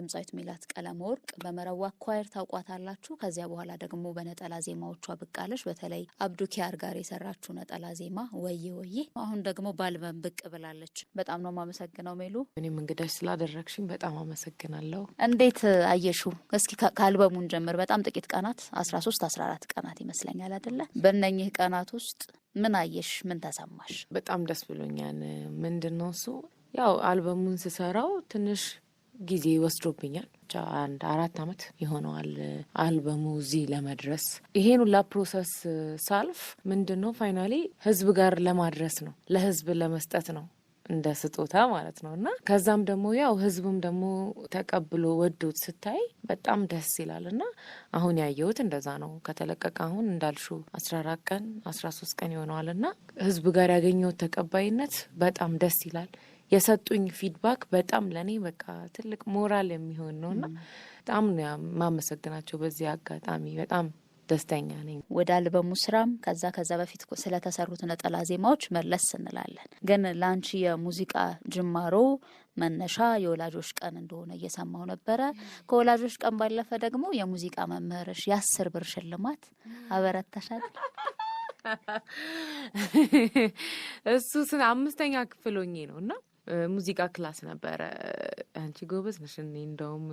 ድምጻዊት ሜላት ቀለመወርቅ በመረዋ ኳየር ታውቋታላችሁ። ከዚያ በኋላ ደግሞ በነጠላ ዜማዎቿ ብቃለች። በተለይ አብዱኪያር ጋር የሰራችው ነጠላ ዜማ ወዬ ወዬ፣ አሁን ደግሞ ባልበም ብቅ ብላለች። በጣም ነው የማመሰግነው ሜሉ። እኔም እንግዳሽ ስላደረግሽኝ በጣም አመሰግናለሁ። እንዴት አየሹ? እስኪ ከአልበሙን ጀምር። በጣም ጥቂት ቀናት 13 14 ቀናት ይመስለኛል አይደለ? በእነኚህ ቀናት ውስጥ ምን አየሽ? ምን ተሰማሽ? በጣም ደስ ብሎኛል። ምንድነው እሱ ያው አልበሙን ስሰራው ትንሽ ጊዜ ወስዶብኛል። ብቻ 4 አመት ይሆነዋል አልበሙ እዚህ ለመድረስ። ይሄን ሁላ ፕሮሰስ ሳልፍ ምንድነው ፋይናሊ ህዝብ ጋር ለማድረስ ነው፣ ለህዝብ ለመስጠት ነው እንደ ስጦታ ማለት ነው። እና ከዛም ደግሞ ያው ህዝቡም ደግሞ ተቀብሎ ወዶት ስታይ በጣም ደስ ይላል። እና አሁን ያየሁት እንደዛ ነው። ከተለቀቀ አሁን እንዳልሹ 14 ቀን 13 ቀን ይሆነዋል። እና ህዝብ ጋር ያገኘሁት ተቀባይነት በጣም ደስ ይላል። የሰጡኝ ፊድባክ በጣም ለኔ በቃ ትልቅ ሞራል የሚሆን ነውና በጣም ማመሰግናቸው። በዚህ አጋጣሚ በጣም ደስተኛ ነኝ። ወደ አልበሙ ስራም ከዛ በፊት ስለተሰሩት ነጠላ ዜማዎች መለስ እንላለን። ግን ላንቺ የሙዚቃ ጅማሮ መነሻ የወላጆች ቀን እንደሆነ እየሰማው ነበረ። ከወላጆች ቀን ባለፈ ደግሞ የሙዚቃ መምህርሽ የ10 ብር ሽልማት አበረታሻል። እሱ 5ኛ ክፍል ሆኜ ነውና ሙዚቃ ክላስ ነበረ። አንቺ ጎበዝ ነሽ። እኔ እንደውም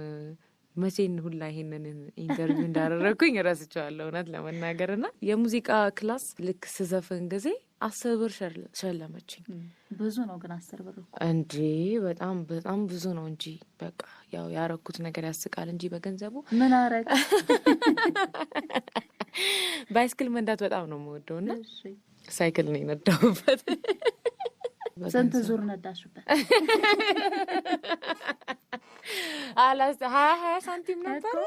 መቼን ሁላ ይሄንን ኢንተርቪው እንዳደረኩኝ ረስቼዋለሁ እውነት ለመናገርና የሙዚቃ ክላስ ልክ ስዘፍን ጊዜ 10 ብር ሸለመችኝ። ብዙ ነው ግን 10 ብር እንጂ በጣም ብዙ ነው እንጂ በቃ ያው ያረኩት ነገር ያስቃል እንጂ በገንዘቡ ምን አረግ። ባይስክል መንዳት በጣም ነው የምወደውና ሳይክል ነው የነዳሁበት። ስንት ዙር ነዳሽበት? 20 ሳንቲም ነበር።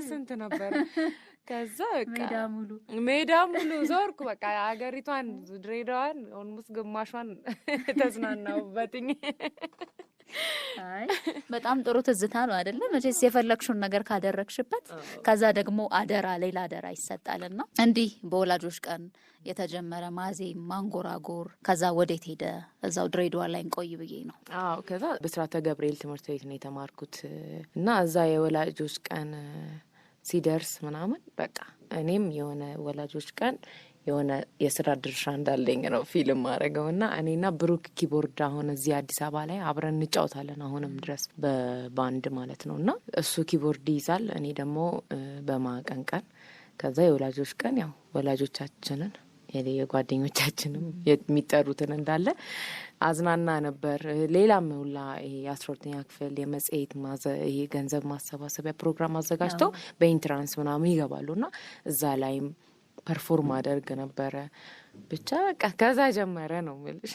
ስንት ነበር? ከዛ በቃ ሜዳ ሙሉ ዞርኩ። በቃ አገሪቷን ድሬዳዋን ኦልሞስት ግማሿን ተዝናናሁበትኝ። አይ በጣም ጥሩ ትዝታ ነው አይደለ? መቼስ የፈለግሽውን ነገር ካደረግሽበት ከዛ ደግሞ ሌላ አደራ ይሰጣልና እንዲህ በወላጆች ቀን የተጀመረ ማዜም ማንጎራጎር ከዛ ወዴት ሄደ? እዛው ድሬዳዋ ላይ እንቆይ ብዬ ነው። አዎ ከዛ በስራተ ገብርኤል ትምህርት ቤት ነው የተማርኩት እና እዛ የወላጆች ቀን ሲደርስ ምናምን በቃ እኔም የሆነ ወላጆች ቀን የሆነ የስራ ድርሻ እንዳለኝ ነው ፊልም ማድረገውና እኔና ብሩክ ኪቦርድ አሁን እዚህ አዲስ አበባ ላይ አብረን እንጫወታለን አሁንም ድረስ በባንድ ማለት ነውና እሱ ኪቦርድ ይዛል፣ እኔ ደግሞ በማቀንቀን። ከዛ የወላጆች ቀን ያው ወላጆቻችንን የጓደኞቻችንም የሚጠሩትን እንዳለ አዝናና ነበር። ሌላም ሁላ ይሄ 12ኛ ክፍል የመጽሔት ይሄ ገንዘብ ማሰባሰቢያ ፕሮግራም አዘጋጅተው በኢንትራንስ ምናምን ይገባሉና እዛ ላይም ፐርፎርም አደርግ ነበረ። ብቻ በቃ ከዛ ጀመረ ነው የምልሽ።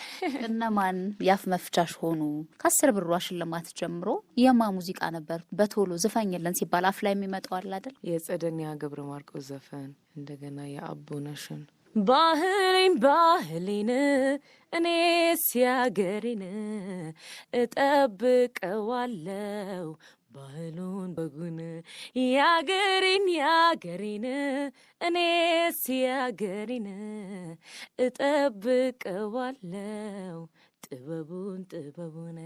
እነማን ያፍ መፍቻሽ ሆኑ? ከ10 ብሯ ሽልማት ጀምሮ የማ ሙዚቃ ነበር በቶሎ ዝፈኝልን ሲባል አፍ ላይ የሚመጣው አለ አይደል? የጸደኒያ ገብረ ማርቆስ ዘፈን፣ እንደገና የአቦነሽን ባህሌን እኔስ ያገሬን እጠብቀዋለው ባህሉን በጉን ያገሬን እኔስ ያገሬን እጠብቀዋለው ጥበቡን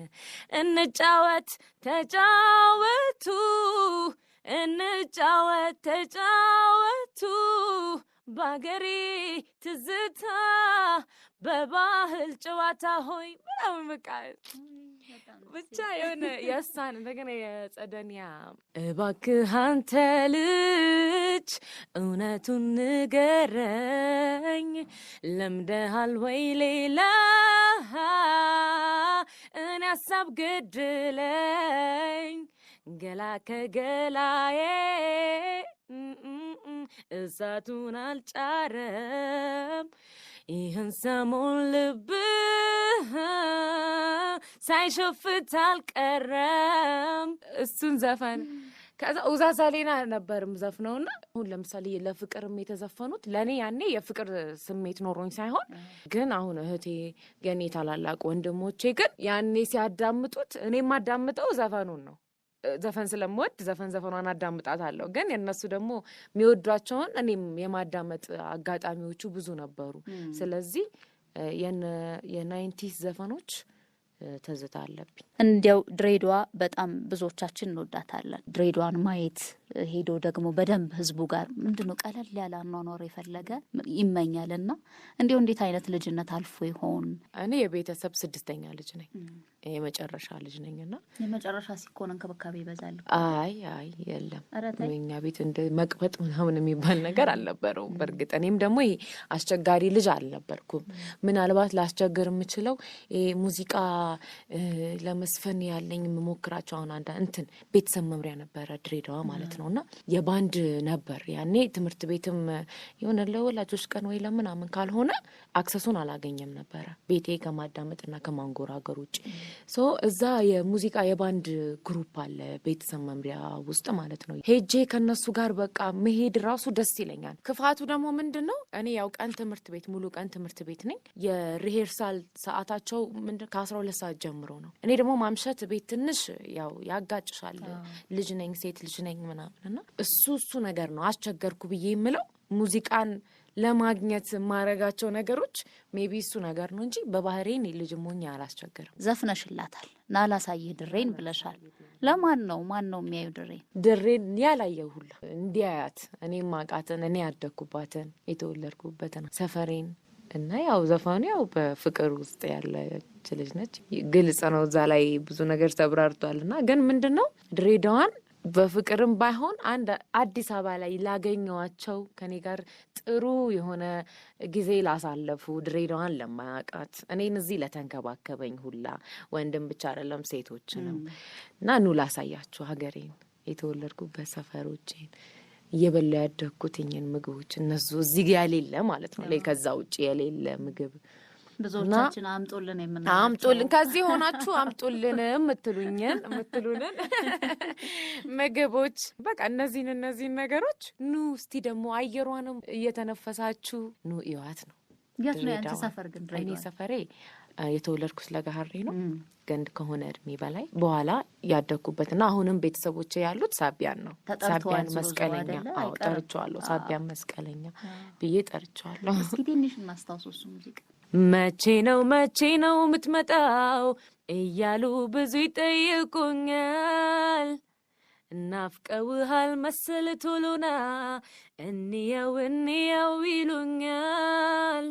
እንጫወት ተጫወቱ ባገሬ ትዝታ በባህል ጨዋታ ሆይ ምናምን በቃ ብቻ የሆነ የሳን እንደገና የጸደኒያ እባክህ አንተ ልጅ እውነቱን ንገረኝ ለምደሃል ወይ ሌላ እኔ ሀሳብ ገድለኝ ገላ ከገላዬ እሳቱን አልጫረም ይህን ሰሞን ልብህ ሳይሸፍት አልቀረም። እሱን ዘፈን ከዛ ኡዛዛሌና ነበርም ዘፍነውና አሁን ለምሳሌ ለፍቅርም የተዘፈኑት ለኔ ያኔ የፍቅር ስሜት ኖሮኝ ሳይሆን ግን አሁን እህቴ የኔ ታላላቅ ወንድሞቼ ግን ያኔ ሲያዳምጡት እኔ ማዳምጠው ዘፈኑን ነው። ዘፈን ስለምወድ ዘፈኗን አዳምጣታለሁ። ግን የነሱ ደግሞ የሚወዷቸውን እኔም የማዳመጥ አጋጣሚዎቹ ብዙ ነበሩ። ስለዚህ የ90s ዘፈኖች ትዝታ አለብኝ። እንዲያው ድሬዳዋ በጣም ብዙዎቻችን እንወዳታለን። ድሬዳዋን ማየት ሄዶ ደግሞ በደንብ ህዝቡ ጋር ምንድነው ቀለል ያለ አኗኗር የፈለገ ይመኛልና እንዲያው እንዴት አይነት ልጅነት አልፎ ይሆን? እኔ የቤተሰብ 6ኛ ልጅ ነኝ፣ የመጨረሻ ልጅ ነኝና የመጨረሻ ሲኮን እንክብካቤ ይበዛል። አይ የለም እኛ ቤት እንደ መቅበጥ ምናምን የሚባል ነገር አልነበረውም። በእርግጥ እኔም ደግሞ ይሄ አስቸጋሪ ልጅ አልነበርኩም። ምናልባት ላስቸግር የምችለው ሙዚቃ ለመስፈን ያለኝ የምሞክራቸው አሁን እንትን ቤተሰብ መምሪያ ነበረ ድሬዳዋ ማለት ነው እና የባንድ ነበር ያኔ። ትምህርት ቤትም የሆነ ለወላጆች ቀን ወይ ለምናምን ካልሆነ አክሰሱን አላገኘም ነበረ ቤቴ ከማዳመጥና ከማንጎራገር ውጭ። ሶ እዛ የሙዚቃ የባንድ ግሩፕ አለ ቤተሰብ መምሪያ ውስጥ ማለት ነው። ሄጄ ከነሱ ጋር በቃ መሄድ ራሱ ደስ ይለኛል። ክፋቱ ደግሞ ምንድን ነው እኔ ያው ቀን ትምህርት ቤት ሙሉ ቀን ትምህርት ቤት ነኝ። የሪሄርሳል ሰዓታቸው ምንድን ከ12 ሰዓት ጀምሮ ነው። እኔ ደግሞ ማምሸት ቤት ትንሽ ያው ያጋጭሻል። ልጅ ነኝ ሴት ልጅ ነኝ ምናምንና እሱ ነገር ነው አስቸገርኩ ብዬ የምለው። ሙዚቃን ለማግኘት ማረጋቸው ነገሮች ሜቢ እሱ ነገር ነው እንጂ በባህሬን ልጅ ሞኝ አላስቸገርም። ዘፍነሽላታል ናላሳይህ ድሬን ብለሻል። ለማን ነው ማን ነው የሚያዩ ድሬን ያላየው ሁላ እንዲያያት እኔ ማቃተን እኔ ያደግኩባትን የተወለድኩበትን ሰፈሬን እና ያው ዘፋኑ ያው በፍቅር ውስጥ ያለች ልጅ ነች። ግልጽ ነው እዛ ላይ ብዙ ነገር ተብራርቷል። እና ግን ምንድነው ድሬዳዋን በፍቅርም ባይሆን አንድ አዲስ አበባ ላይ ላገኘዋቸው ከኔ ጋር ጥሩ የሆነ ጊዜ ላሳለፉ ድሬዳዋን ለማያውቃት እኔን እዚህ ለተንከባከበኝ ሁላ ወንድም ብቻ አይደለም ሴቶችንም እና ኑ ላሳያችሁ ሀገሬን የተወለድኩበት ሰፈሮቼን እየበላ ያደግኩትኝን ምግቦች እነሱ እዚህ የሌለ ማለት ነው ላይ ከዛ ውጭ የሌለ ምግብ ብዙዎቻችን አምጡልን ከዚህ ሆናችሁ አምጡልን የምትሉንን ምግቦች በቃ እነዚህን ነገሮች ኑ እስቲ ደግሞ አየሯንም እየተነፈሳችሁ ኑ እዩዋት ነው። የት ነው ያንቺ ሰፈር ግን? እኔ ሰፈሬ የተወለድኩት ለገሃሬ ነው። ገንድ ከሆነ እድሜ በላይ በኋላ ያደግኩበትና አሁንም ቤተሰቦቼ ያሉት ሳቢያን ነው። ሳቢያን መስቀለኛ ጠርቼዋለሁ። ሳቢያን መስቀለኛ ብዬ ጠርቼዋለሁ። እስኪ ትንሽ እናስታውስ እሱ ሙዚቃ። መቼ ነው የምትመጣው እያሉ ብዙ ይጠይቁኛል። እናፍቀውሃል መሰል ቶሎና እንየው ይሉኛል።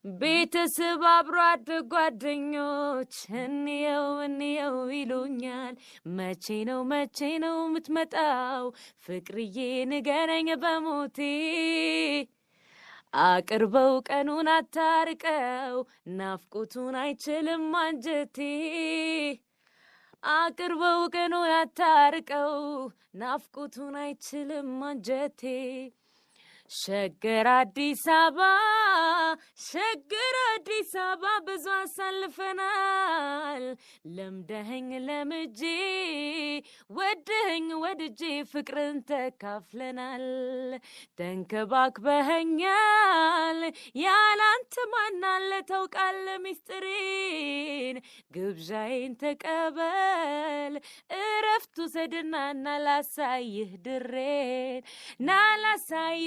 ቤተሰብ አብሮ አደግ ጓደኞች እንየው ይሉኛል። መቼ ነው የምትመጣው ፍቅርዬ ንገረኝ በሞቴ። አቅርበው ቀኑን አታርቀው ናፍቆቱን አይችልም አንጀቴ። አቅርበው ቀኑን አታርቀው ናፍቆቱን አይችልም አንጀቴ። ሸገር አዲስ አበባ ብዙ አሳልፈናል። ለምደኸኝ ለምጄ ወደኸኝ ወድጄ ፍቅርን ተካፍለናል። ተንከባክበኸኛል ያላንተ ማናለ ታውቃለ ሚስጥሬን። ግብዣዬን ተቀበል እረፍቱ ሰድና ናላሳይህ ድሬን ናላሳይ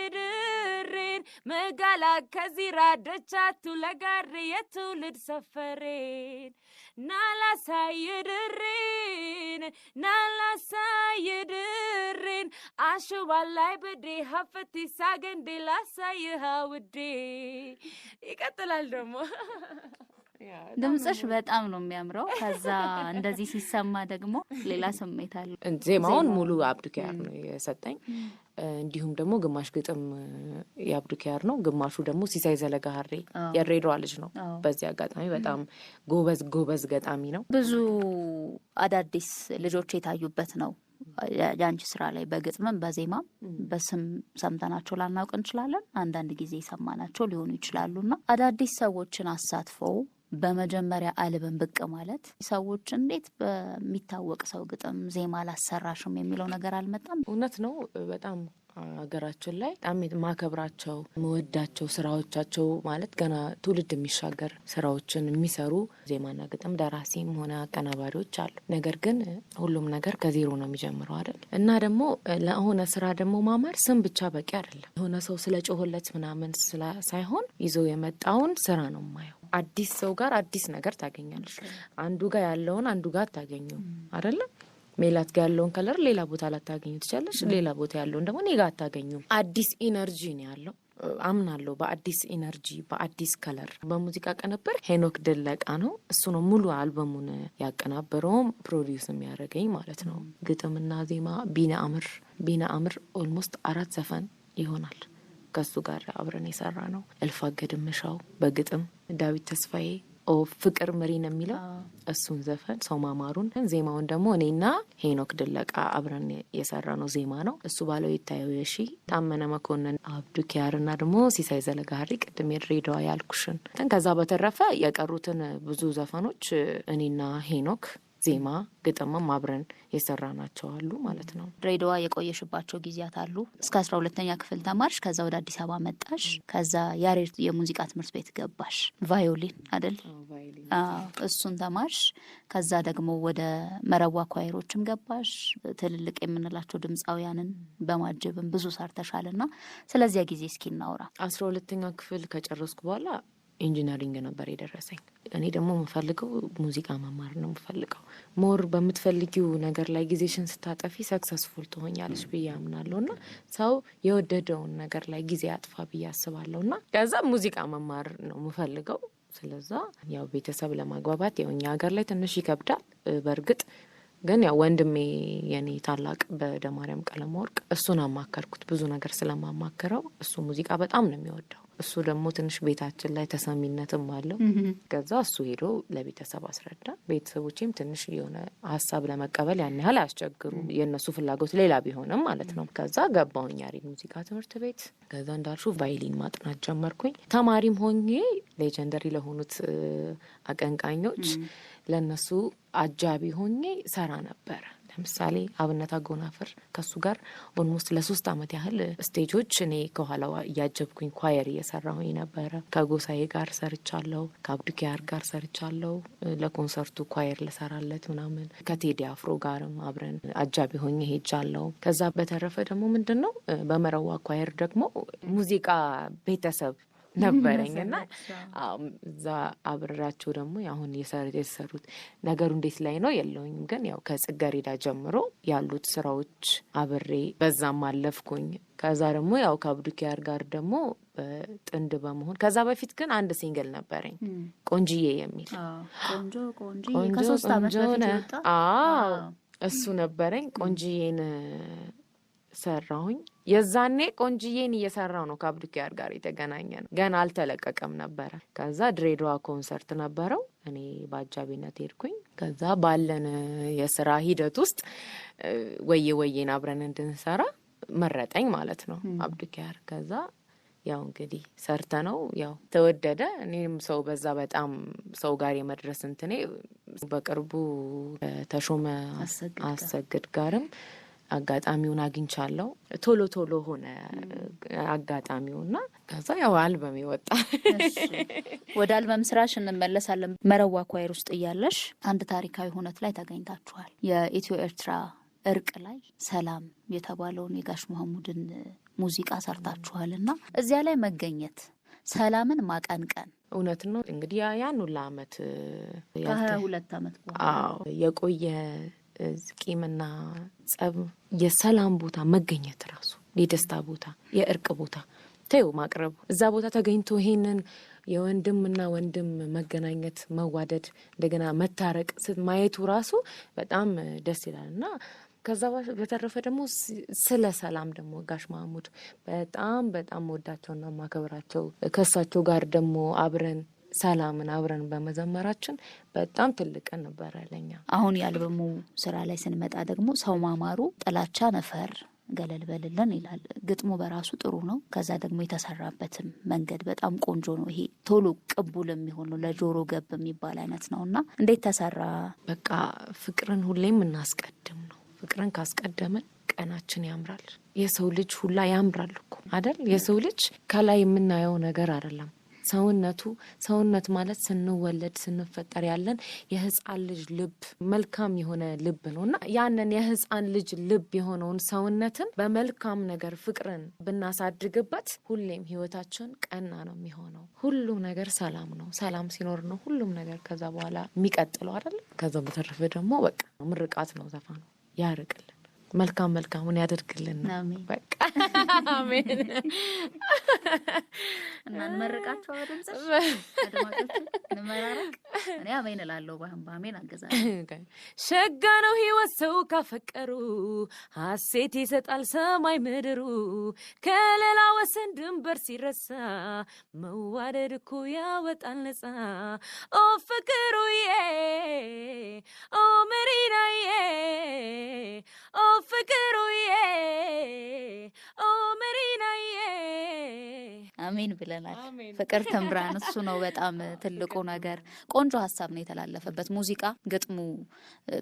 ድሬን መጋላ ከዚራ ደቻቱ ለጋሬ የትውልድ ሰፈሬን። ናላሳይ ድሬን አሽባላይ በዴ ሀፈቲ ሳገንዴ ላሳይህ ውዴ። ይቀጥላል ደግሞ ድምጽሽ በጣም ነው የሚያምረው። ከዛ እንደዚህ ሲሰማ ደግሞ ሌላ ስሜት አለ። ዜማውን ሙሉ አብዱኪያር ነው የሰጠኝ። እንዲሁም ደግሞ ግማሽ ግጥም የአብዱኪያር ነው፣ ግማሹ ደግሞ ሲሳይ ዘለጋሃሬ የድሬዳዋ ልጅ ነው። በዚህ አጋጣሚ በጣም ጎበዝ ገጣሚ ነው። ብዙ አዳዲስ ልጆች የታዩበት ነው የአንቺ ስራ ላይ በግጥምም በዜማም። በስም ሰምተናቸው ላናውቅ እንችላለን፣ አንዳንድ ጊዜ የሰማናቸው ሊሆኑ ይችላሉና አዳዲስ ሰዎችን አሳትፈው በመጀመሪያ አልበም ብቅ ማለት ሰዎች እንዴት በሚታወቅ ሰው ግጥም ዜማ አላሰራሽም የሚለው ነገር አልመጣም? እውነት ነው። በጣም ሀገራችን ላይ በጣም ማከብራቸው መወዳቸው ስራዎቻቸው ማለት ገና ትውልድ የሚሻገር ስራዎችን የሚሰሩ ዜማና ግጥም ደራሲም ሆነ አቀናባሪዎች አሉ። ነገር ግን ሁሉም ነገር ከዜሮ ነው የሚጀምረው አይደል? እና ደግሞ ለሆነ ስራ ደግሞ ማማር ስም ብቻ በቂ አይደለም። የሆነ ሰው ስለ ጮህለት ምናምን ሳይሆን ይዞ የመጣውን ስራ ነው ማየው። አዲስ ሰው ጋር አዲስ ነገር ታገኛለሽ። አንዱ ጋር ያለውን አንዱ ጋር ታገኘው አይደለም? ሜላት ጋር ያለውን ከለር ሌላ ቦታ ላታገኙ ትችላለሽ። ሌላ ቦታ ያለውን ደግሞ እኔ ጋር አታገኙ። አዲስ ኢነርጂ ነው ያለው። አምናለሁ በአዲስ ኢነርጂ በአዲስ ከለር። በሙዚቃ ቅንብር ሄኖክ ደለቃ ነው። እሱ ነው ሙሉ አልበሙን ያቀናበረውም ፕሮዲውስ የሚያደርገኝ ማለት ነው። ግጥምና ዜማ ቢና አምር ኦልሞስት 4 ዘፈን ይሆናል ከሱ ጋር አብረን የሰራ ነው። እልፋገድምሻው በግጥም ዳዊት ተስፋዬ ፍቅር መሪን የሚለው እሱን ዘፈን ሰው ማማሩን፣ ዜማውን ደግሞ እኔና ሄኖክ ደለቃ አብረን የሰራ ነው ዜማ ነው። እሱ ባለው ይታየው የሺ ታመነ መኮንን፣ አብዱ ኪያርና ደግሞ ሲሳይ ዘለጋሪ ቅድም የድሬዳዋ ያልኩሽን። ከዛ በተረፈ የቀሩትን ብዙ ዘፈኖች እኔና ሄኖክ ዜማ ግጥምም አብረን የሰራናቸው አሉ ማለት ነው። ድሬዳዋ የቆየሽባቸው ጊዜያት አሉ። እስከ 12ኛ ክፍል ተማርሽ። ከዛ ወደ አዲስ አበባ መጣሽ። ከዛ ያሬድ የሙዚቃ ትምህርት ቤት ገባሽ። ቫዮሊን አይደል? እሱን ተማርሽ። ከዛ ደግሞ ወደ መረዋ ኳይሮችም ገባሽ። ትልልቅ የምንላቸው ድምፃውያንን በማጀብም ብዙ ሰርተሻልና ስለዚያ ጊዜ እስኪ እናውራ። 12ኛ ክፍል ከጨረስኩ በኋላ ኢንጂነሪንግ ነበር የደረሰኝ። እኔ ደግሞ የምፈልገው ሙዚቃ መማር ነው የምፈልገው። ሞር በምትፈልጊው ነገር ላይ ጊዜሽን ስታጠፊ ሰክሰስፉል ትሆኛለሽ ብዬ አምናለሁ እና ሰው የወደደውን ነገር ላይ ጊዜ አጥፋ ብዬ አስባለሁ እና ከዛ ሙዚቃ መማር ነው የምፈልገው። ስለዛ ያው ቤተሰብ ለማግባባት ያው እኛ ሀገር ላይ ትንሽ ይከብዳል በእርግጥ ግን ያው ወንድሜ የኔ ታላቅ በደማርያም ቀለመወርቅ እሱን አማከርኩት። ብዙ ነገር ስለማማከረው እሱ ሙዚቃ በጣም ነው የሚወደው። እሱ ደግሞ ትንሽ ቤታችን ላይ ተሰሚነትም አለው። ከዛ እሱ ሄዶ ለቤተሰብ አስረዳ። ቤተሰቦቼም ትንሽ የሆነ ሀሳብ ለመቀበል ያን ያህል አያስቸግሩም። የእነሱ ፍላጎት ሌላ ቢሆንም ማለት ነው። ከዛ ገባሁኝ ያሬድ ሙዚቃ ትምህርት ቤት። ከዛ እንዳልሹ ቫይሊን ማጥናት ጀመርኩኝ። ተማሪም ሆኜ ሌጀንደሪ ለሆኑት አቀንቃኞች ለነሱ አጃቢ ሆኜ ሰራ ነበር። ለምሳሌ አብነት አጎናፍር ከሱ ጋር ኦልሞስት ለ3 አመት ያህል ስቴጆች እኔ ከኋላዋ እያጀብኩኝ ኳየር እየሰራሁኝ ነበረ። ከጎሳዬ ጋር ሰርቻለሁ፣ ከአብዱኪያር ጋር ሰርቻለሁ። ለኮንሰርቱ ኳየር ልሰራለት ምናምን ከቴዲ አፍሮ ጋርም አብረን አጃቢ ሆኜ ሄጃለሁ። ከዛ በተረፈ ደግሞ ምንድነው በመረዋ ኳየር ደግሞ ሙዚቃ ቤተሰብ ነበረኝ እና እዛ አብራቸው ደግሞ አሁን የሰሩት ነገሩ እንዴት ላይ ነው የለውኝም። ግን ያው ከጽጌረዳ ጀምሮ ያሉት ስራዎች አብሬ በዛም አለፍኩኝ። ከዛ ደግሞ ያው ከአብዱኪያር ጋር ደግሞ ጥንድ በመሆን ከዛ በፊት ግን አንድ ሲንግል ነበረኝ ቆንጂዬ የሚል ቆንጆ ከ3 አመት በፊት ወጣ። እሱ ነበረኝ። ቆንጂዬን ሰራሁኝ። የዛኔ ቆንጂዬን እየሰራው ነው ከአብዱኪያር ጋር የተገናኘ ነው። ገና አልተለቀቀም ነበረ። ከዛ ድሬዳዋ ኮንሰርት ነበረው። እኔ በአጃቢነት ሄድኩኝ። ከዛ ባለን የስራ ሂደት ውስጥ ወየን አብረን እንድንሰራ መረጠኝ ማለት ነው አብዱኪያር። ከዛ ያው እንግዲህ ሰርተ ነው ያው ተወደደ። እኔም ሰው በዛ በጣም ሰው ጋር የመድረስ እንትኔ በቅርቡ ተሾመ አሰግድ ጋርም አጋጣሚውን አግኝቻለሁ። ቶሎ ሆነ አጋጣሚውና ከዛ ያው አልበም ይወጣ። ወደ አልበም ስራሽ እንመለሳለን። መረዋ ኳየር ውስጥ እያለሽ አንድ ታሪካዊ ሁነት ላይ ተገኝታችኋል። የኢትዮ ኤርትራ እርቅ ላይ ሰላም የተባለውን የጋሽ መሐሙድን ሙዚቃ ሰርታችኋልና እዚያ ላይ መገኘት ሰላምን ማቀንቀን እውነት ነው። እንግዲህ ያን ሁሉ አመት 22 አመት በኋላ የቆየ ቂምና ጸብ የሰላም ቦታ መገኘት ራሱ የደስታ ቦታ የእርቅ ቦታ ተይው ማቅረቡ እዛ ቦታ ተገኝቶ ይሄንን የወንድምና ወንድም መገናኘት መዋደድ እንደገና መታረቅ ማየቱ ራሱ በጣም ደስ ይላልና ከዛ በተረፈ ደግሞ ስለ ሰላም ደግሞ ጋሽ መሐሙድ በጣም ወዳቸውና ማከብራቸው ከሳቸው ጋር ደግሞ አብረን ሰላምን አብረን በመዘመራችን በጣም ትልቅ ነበር ለኛ። አሁን የአልበሙ ስራ ላይ ስንመጣ ደግሞ ሰው ማማሩ ጥላቻ ነፈር ገለል በልልን ይላል። ግጥሙ በራሱ ጥሩ ነው። ከዛ ደግሞ የተሰራበትም መንገድ በጣም ቆንጆ ነው። ይሄ ቶሎ ቅቡል የሚሆን ነው፣ ለጆሮ ገብ የሚባል አይነት ነውና እንዴት ተሰራ? በቃ ፍቅርን ሁሌም እናስቀድም ነው። ፍቅርን ካስቀደምን ቀናችን ያምራል። የሰው ልጅ ሁላ ያምራል እኮ አይደል? የሰው ልጅ ከላይ የምናየው ነገር አይደለም። ሰውነት ማለት ስንወለድ ስንፈጠር ያለን የህፃን ልጅ ልብ መልካም የሆነ ልብ ነውና ያንን የህፃን ልጅ ልብ የሆነውን ሰውነትን በመልካም ነገር ፍቅርን ብናሳድግበት ሁሌም ህይወታችን ቀና ነው የሚሆነው። ሁሉም ነገር ሰላም ነው። ሰላም ሲኖር ነው ሁሉም ነገር ከዛ በኋላ የሚቀጥለው አይደል? ከዛ በተረፈ ደግሞ በቃ ምርቃት ነው ዘፋኑ። ያርቅልን፣ መልካሙን ያደርግልን። በቃ አሜን። እና እንመርቃቸው በድምጽሽ አድማጮች እንመራረቅ። እኔ አሜን እላለሁ። በአሜን አገዛለሁ። ሸጋ ነው ህይወት ሰው ካፈቀሩ ሐሴት ይሰጣል ሰማይ ምድሩ ከሌላ ወሰን ድንበር ሲረሳ መዋደድ እኮ ያወጣል ነፃ ኦ ፍቅሩዬ ኦ መሪናዬ ኦ ፍቅሩዬ ኦ መሪናዬ አሜን ብለናል። ፍቅር ትምራን። እሱ ነው በጣም ትልቁ ነገር። ቆንጆ ሀሳብ ነው የተላለፈበት። ሙዚቃ ግጥሙ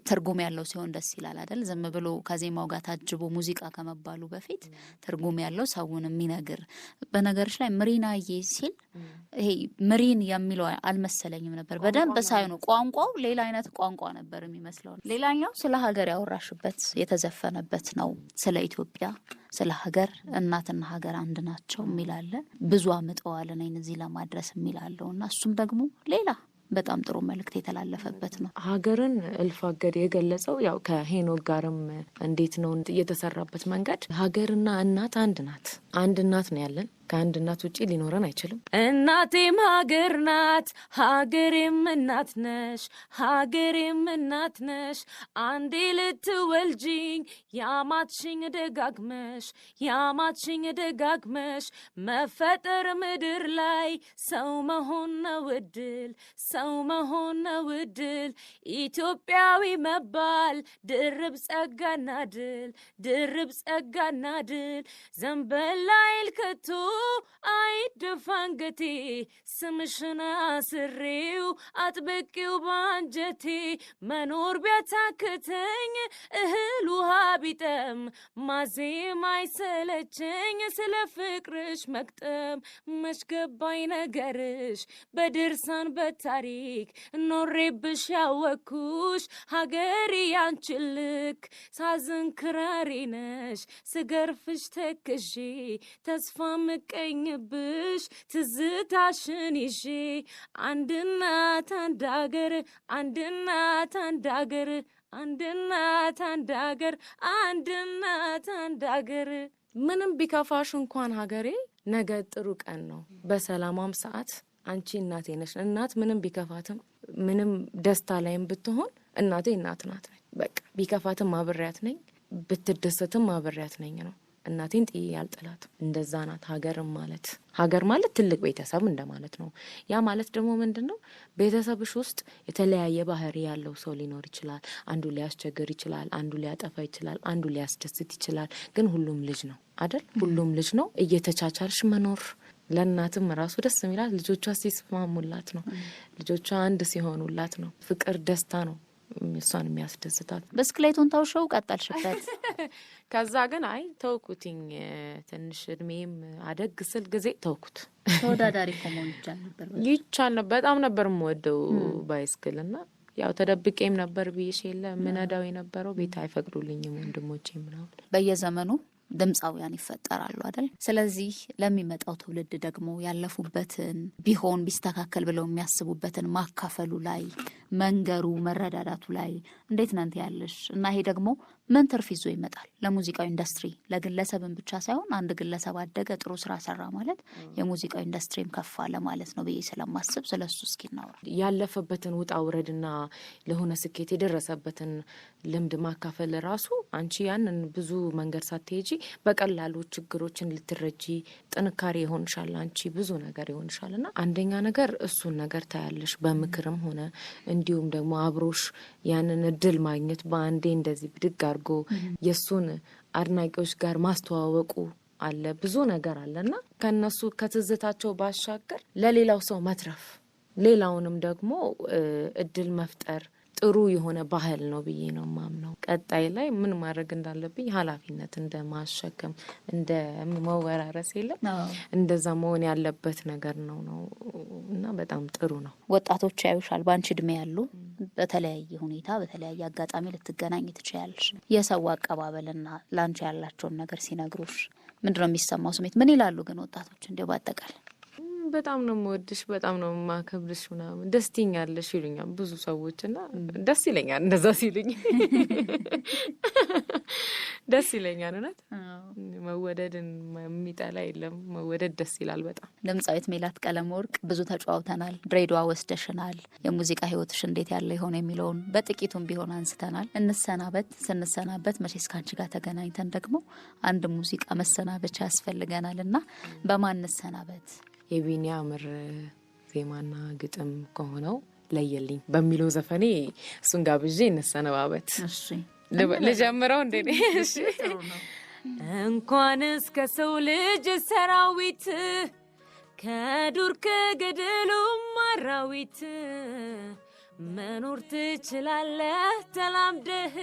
ትርጉም ያለው ሲሆን ደስ ይላል አይደል? ዝም ብሎ ከዜማው ጋር ታጅቦ ሙዚቃ ከመባሉ በፊት ትርጉም ያለው ሰውን የሚነግር። በነገርሽ ላይ ምሪናዬ ሲል ይሄ ምሪን የሚለው አልመሰለኝም ነበር። በደንብ ሳይሆን ቋንቋው ሌላ አይነት ቋንቋ ነበር የሚመስለው። ሌላኛው ስለ ሀገር ያወራሽበት የተዘፈነበት ነው። ስለ ኢትዮጵያ፣ ስለ ሀገር፣ እናትና ሀገር አንድ ናቸው የሚላለ ብዙ አምጠዋል እኔን እዚህ ለማድረስ የሚላለው እና እሱም ደግሞ ሌላ በጣም ጥሩ መልእክት የተላለፈበት ነው። ሀገርን እልፍ አገድ የገለጸው ያው ከሄኖክ ጋርም እንዴት ነው የተሰራበት መንገድ። ሀገርና እናት አንድ ናት። አንድ እናት ነው ያለን። ከአንድ እናት ውጪ ሊኖረን አይችልም። እናቴም ሀገር ናት፣ ሀገሬም እናት ነሽ፣ ሀገሬም እናት ነሽ። አንዴ ልትወልጂኝ ያማትሽኝ ደጋግመሽ መፈጠር ምድር ላይ ሰው መሆን ነው እድል ኢትዮጵያዊ መባል ድርብ ጸጋና ድል ዘንበል አይል ከቶ አይደፋ አንገቴ ስምሽን አስሬው አጥብቄው ባንጀቴ መኖር ቢያታክተኝ እህል ውሃ ቢጠም ማዜም አይሰለቸኝ ስለ ፍቅርሽ መቅጠም መሽገባኝ ነገርሽ በድርሳን በታሪክ ኖሬብሽ ያወኩሽ ሀገሪ ያንቺን ልክ ሳዝን ክራሪ ነሽ ስገርፍሽ ተክዤ ተስፋ ምቀኝብሽ ትዝታሽን ይዤ አንድ እናት አንድ አገር አንድ እናት አንድ አገር አንድ እናት አንድ አገር አንድ እናት አንድ አገር። ምንም ቢከፋሽ እንኳን ሀገሬ ነገ ጥሩ ቀን ነው። በሰላማም ሰዓት አንቺ እናቴ ነሽ። እናት ምንም ቢከፋትም ምንም ደስታ ላይም ብትሆን እናቴ እናት ናት። በቃ ቢከፋትም አብሬያት ነኝ፣ ብትደሰትም አብሬያት ነኝ ነው። እናቴን ጥዬ ያልጥላት። እንደዛ ናት ሀገር ማለት ትልቅ ቤተሰብ እንደማለት ነው። ያ ማለት ደግሞ ምንድነው? ቤተሰብሽ ውስጥ የተለያየ ባህሪ ያለው ሰው ሊኖር ይችላል። አንዱ ሊያስቸግር ይችላል፣ አንዱ ሊያጠፋ ይችላል፣ አንዱ ሊያስደስት ይችላል። ግን ሁሉም ልጅ ነው አይደል? ሁሉም ልጅ ነው። እየተቻቻልሽ መኖር ለእናትም ራሱ ደስ የሚላት ልጆቿ ሲስማሙላት ነው። ልጆቿ አንድ ሲሆኑላት ነው። ፍቅር ደስታ ነው እሷን የሚያስደስታት። ብስክሌቱን ተውሸው ቀጠልሽበት። ከዛ ግን ተውኩትኝ። ትንሽ እድሜም አደግ ስል ጊዜ ተውኩት። ተወዳዳሪ መሆን ይቻል ነበር። በጣም ነበር የምወደው ባይስክል እና ያው ተደብቄም ነበር ብዬሽ የለ ምነዳው የነበረው ቤት አይፈቅዱልኝም ወንድሞቼ ምናምን። በየዘመኑ ድምፃውያን ይፈጠራሉ አይደል? ስለዚህ ለሚመጣው ትውልድ ደግሞ ያለፉበትን ቢሆን ቢስተካከል ብለው የሚያስቡበትን ማካፈሉ ላይ መንገሩ መረዳዳቱ ላይ እንዴት ነንት ያለሽ እና ይሄ ደግሞ ምን ትርፍ ይዞ ይመጣል ለሙዚቃው ኢንዱስትሪ? ለግለሰብን ብቻ ሳይሆን አንድ ግለሰብ አደገ ጥሩ ስራ ሰራ ማለት የሙዚቃው ኢንዱስትሪም ከፍ አለ ማለት ነው ብዬ ስለማስብ ስለሱ እስኪ እናውራ። ያለፈበትን ውጣ ውረድና ለሆነ ስኬት የደረሰበትን ልምድ ማካፈል ራሱ አንቺ ያንን ብዙ መንገድ ሳትሄጂ በቀላሉ ችግሮችን ልትረጂ ጥንካሬ ይሆንሻል። አንቺ ብዙ ነገር ይሆንሻል እና አንደኛ ነገር እሱን ነገር ታያለሽ በምክርም ሆነ እንዲሁም ደግሞ አብሮሽ ያንን እድል ማግኘት በአንዴ እንደዚህ ብድግ አድርጎ የሱን አድናቂዎች ጋር ማስተዋወቁ አለ። ብዙ ነገር አለና ከነሱ ከትዝታቸው ባሻገር ለሌላው ሰው መትረፍ፣ ሌላውንም ደግሞ እድል መፍጠር፣ ጥሩ የሆነ ባህል ነው ብዬ ነው ማምነው። ቀጣይ ላይ ምን ማድረግ እንዳለብኝ ኃላፊነት እንደማሸከም እንደ መወራረስ የለም እንደዛ መሆን ያለበት ነገር ነው እና በጣም ጥሩ ነው። ወጣቶች ያዩሻል በአንቺ እድሜ ያሉ በተለያየ ሁኔታ በተለያየ አጋጣሚ ልትገናኝ ትችያለሽ። የሰው አቀባበልና ላንቺ ያላቸውን ነገር ሲነግሩሽ ምንድነው የሚሰማው ስሜት? ምን ይላሉ ግን ወጣቶች እንደው ባጠቃላይ? በጣም ነው የምወድሽ፣ በጣም ነው የማከብርሽ ምናምን ደስ ትይኛለሽ ይሉኛል ብዙ ሰዎች እና ደስ ይለኛል እንደዛ ሲሉኝ ደስ ይለኛል። እውነት መወደድን የሚጠላ የለም፣ መወደድ ደስ ይላል በጣም። ድምጻዊት ሜላት ቀለመወርቅ ብዙ ተጫውተናል፣ ድሬዳዋ ወስደሽናል። የሙዚቃ ህይወትሽ እንዴት ያለ ይሆን የሚለውን በጥቂቱም ቢሆን አንስተናል። ስንሰናበት መቼስ ካንቺ ጋር ተገናኝተን ደግሞ አንድ ሙዚቃ መሰናበቻ ያስፈልገናል እና በማን እንሰናበት? የቢኒያምር ዜማና ግጥም ከሆነው ለየልኝ በሚለው ዘፈኔ እሱን ጋብዤ እንሰነባበት። እሺ ልጀምረው እንዴ? እሺ። እንኳንስ ከሰው ልጅ ሰራዊት ከዱር ከገደሉም አራዊት መኖር ትችላለህ ተላምደህ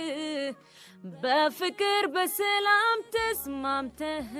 በፍቅር በሰላም ተስማምተህ